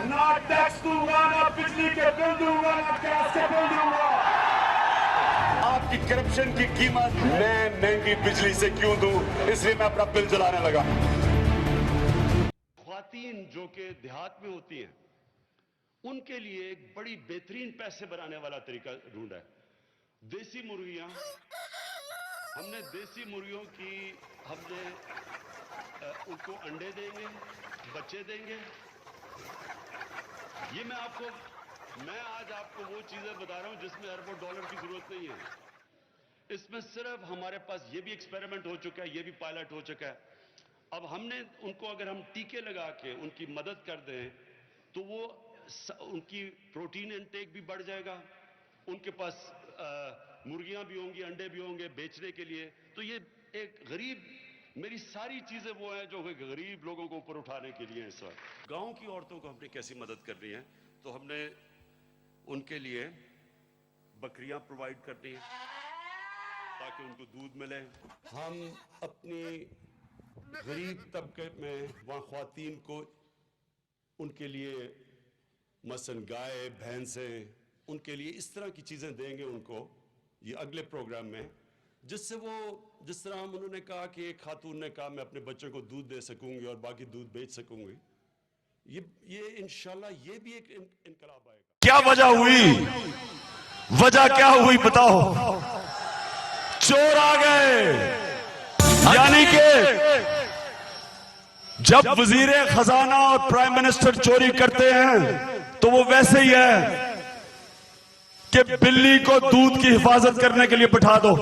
ना टैक्स दूंगा, ना बिजली के बिल दूंगा, ना गैस के बिल दूंगा। आपकी करप्शन की कीमत मैं महंगी बिजली से क्यों दूं, इसलिए मैं अपना बिल जलाने लगा। ख्वातीन जो कि देहात में होती हैं, उनके लिए एक बड़ी बेहतरीन पैसे बनाने वाला तरीका ढूंढा है। देसी मुर्गियां, हमने देसी मुर्गियों की उनको अंडे देंगे, बच्चे देंगे। ये मैं आज आपको वो चीजें बता रहा हूं जिसमें अरबों डॉलर की जरूरत नहीं है। इसमें सिर्फ हमारे पास ये भी एक्सपेरिमेंट हो चुका है, ये भी पायलट हो चुका है। अब हमने उनको अगर हम टीके लगा के उनकी मदद कर दें तो वो उनकी प्रोटीन इनटेक भी बढ़ जाएगा, उनके पास मुर्गियां भी होंगी, अंडे भी होंगे बेचने के लिए। तो ये एक गरीब, मेरी सारी चीजें वो हैं जो गरीब लोगों को ऊपर उठाने के लिए हैं। इस वक्त गांव की औरतों को हमने कैसी मदद करनी है, तो हमने उनके लिए बकरियां प्रोवाइड करनी है ताकि उनको दूध मिले। हम अपनी गरीब तबके में वहाँ ख्वातीन को उनके लिए मसलन गाय भैंसें, उनके लिए इस तरह की चीज़ें देंगे उनको ये अगले प्रोग्राम में, जिससे वो जिस तरह हम उन्होंने कहा कि एक खातून ने कहा मैं अपने बच्चों को दूध दे सकूंगी और बाकी दूध बेच सकूंगी, ये इंशाल्लाह ये भी एक इनकलाब आएगा। क्या वजह हुई, वजह क्या हुई बताओ? चोर आ गए। यानी कि जब वजीर खजाना और प्राइम मिनिस्टर चोरी करते हैं तो वो वैसे ही है कि बिल्ली को दूध की हिफाजत करने के लिए बिठा दो।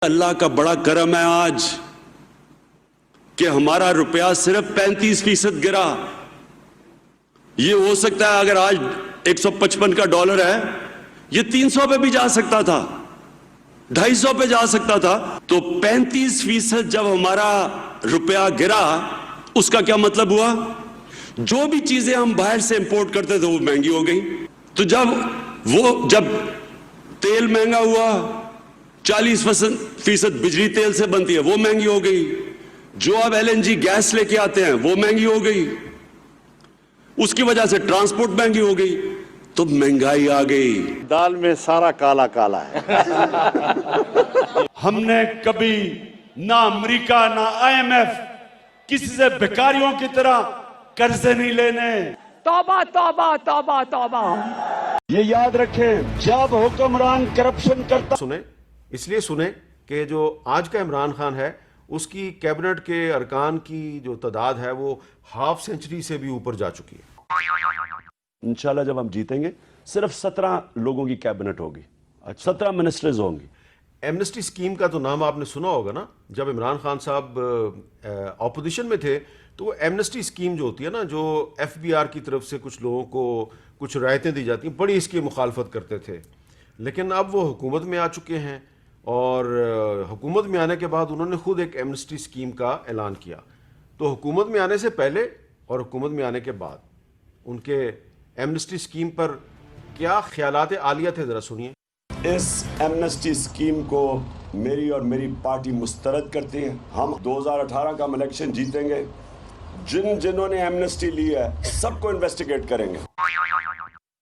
अल्लाह का बड़ा करम है आज कि हमारा रुपया सिर्फ 35% गिरा। ये हो सकता है अगर आज 155 का डॉलर है, ये 300 पे भी जा सकता था, 250 पे जा सकता था। तो 35% जब हमारा रुपया गिरा, उसका क्या मतलब हुआ? जो भी चीजें हम बाहर से इंपोर्ट करते थे वो महंगी हो गई। तो जब तेल महंगा हुआ, 40% बिजली तेल से बनती है, वो महंगी हो गई। जो अब LNG गैस लेके आते हैं वो महंगी हो गई, उसकी वजह से ट्रांसपोर्ट महंगी हो गई, तो महंगाई आ गई। दाल में सारा काला काला है। हमने कभी ना अमेरिका ना IMF किसी से भिखारियों की तरह कर्जे नहीं लेने। तौबा तौबा तौबा तौबा। ये याद रखें, जब हुक्मरान करप्शन करता, सुने इसलिए सुने कि जो आज का इमरान खान है उसकी कैबिनेट के अरकान की जो तादाद है वो हाफ सेंचुरी से भी ऊपर जा चुकी है। इंशाल्लाह जब हम जीतेंगे सिर्फ 17 लोगों की कैबिनेट होगी, 17 मिनिस्टर्स होंगी। एमनेस्टी स्कीम का तो नाम आपने सुना होगा ना। जब इमरान खान साहब ऑपोजिशन में थे तो एमनेस्टी स्कीम जो होती है ना, जो FBR की तरफ से कुछ लोगों को कुछ रायतें दी जाती हैं, बड़ी इसकी मुखालफत करते थे। लेकिन अब वो हुकूमत में आ चुके हैं और हुकूमत में आने के बाद उन्होंने खुद एक एमनेस्टी स्कीम का ऐलान किया। तो हुकूमत में आने से पहले और हुकूमत में आने के बाद उनके एमनेस्टी स्कीम पर क्या ख्यालात आलिया थे, ज़रा सुनिए। इस एमनेस्टी स्कीम को मेरी और मेरी पार्टी मुस्तरद करती है। हम 2018 का इलेक्शन जीतेंगे, जिन्होंने एमनेस्टी ली है सबको इन्वेस्टिगेट करेंगे।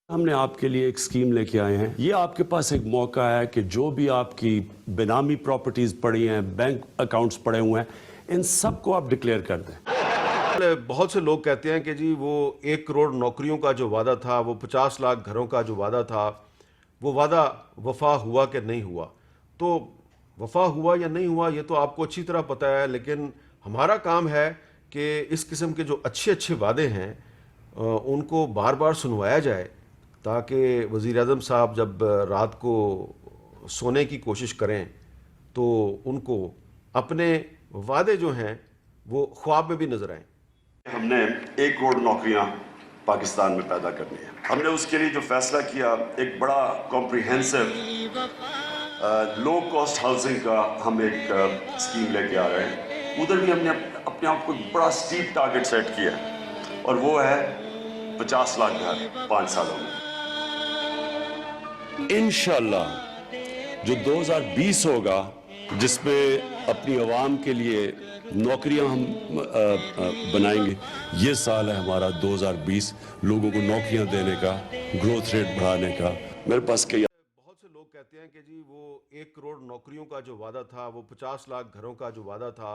हमने आपके लिए एक स्कीम लेके आए हैं। ये आपके पास एक मौका है कि जो भी आपकी बेनामी प्रॉपर्टीज पड़ी हैं, बैंक अकाउंट्स पड़े हुए हैं, इन सबको आप डिक्लेयर कर दें। बहुत से लोग कहते हैं कि जी वो 1 करोड़ नौकरियों का जो वादा था, वो 50 लाख घरों का जो वादा था, वो वादा वफा हुआ कि नहीं हुआ। तो वफा हुआ या नहीं हुआ ये तो आपको अच्छी तरह पता है, लेकिन हमारा काम है कि इस किस्म के जो अच्छे अच्छे वादे हैं उनको बार बार सुनवाया जाए, ताकि वज़ीर आज़म साहब जब रात को सोने की कोशिश करें तो उनको अपने वादे जो हैं वो ख्वाब में भी नज़र आएँ। हमने 1 करोड़ नौकरियां पाकिस्तान में पैदा करनी है। हमने उसके लिए जो फैसला किया, एक बड़ा कॉम्प्रिहेंसिव लो कॉस्ट हाउसिंग का हम एक स्कीम लेके आ रहे हैं। उधर भी हमने अपने आप को बड़ा स्टीप टारगेट सेट किया और वो है 50 लाख घर 5 सालों में। इंशाल्लाह जो 2020 होगा, जिसमें अपनी आवाम के लिए नौकरियां हम बनाएंगे। ये साल है हमारा 2020 लोगों को नौकरियां देने का, ग्रोथ रेट बढ़ाने का। मेरे पास कई बहुत से लोग कहते हैं कि जी वो 1 करोड़ नौकरियों का जो वादा था, वो 50 लाख घरों का जो वादा था,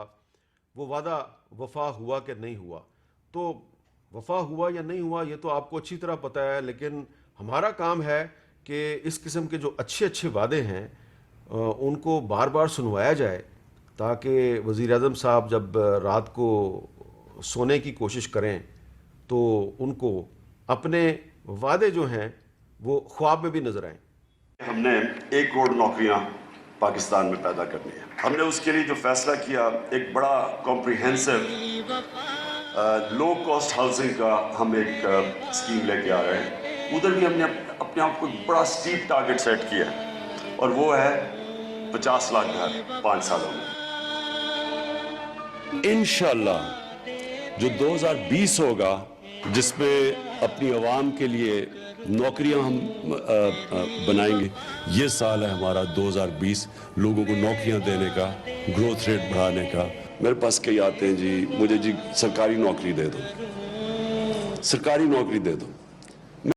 वो वादा वफा हुआ कि नहीं हुआ। तो वफा हुआ या नहीं हुआ ये तो आपको अच्छी तरह पता है, लेकिन हमारा काम है कि इस किस्म के जो अच्छे अच्छे वादे हैं उनको बार बार सुनवाया जाए, ताकि वज़ीर आज़म साहब जब रात को सोने की कोशिश करें तो उनको अपने वादे जो हैं वो ख्वाब में भी नज़र आएं। हमने 1 करोड़ नौकरियां पाकिस्तान में पैदा करनी है। हमने उसके लिए जो फैसला किया, एक बड़ा कॉम्प्रिहेंसिव लो कॉस्ट हाउसिंग का हम एक स्कीम लेके आ रहे हैं। उधर भी हमने अपने आप को बड़ा स्टीप टारगेट सेट किया है, और वो है 50 लाख घर 5 सालों में। इंशाअल्लाह जो 2020 होगा, जिसमें अपनी आवाम के लिए नौकरियां हम बनाएंगे। ये साल है हमारा 2020 लोगों को नौकरियां देने का, ग्रोथ रेट बढ़ाने का। मेरे पास कई आते हैं जी, मुझे जी सरकारी नौकरी दे दो, सरकारी नौकरी दे दो।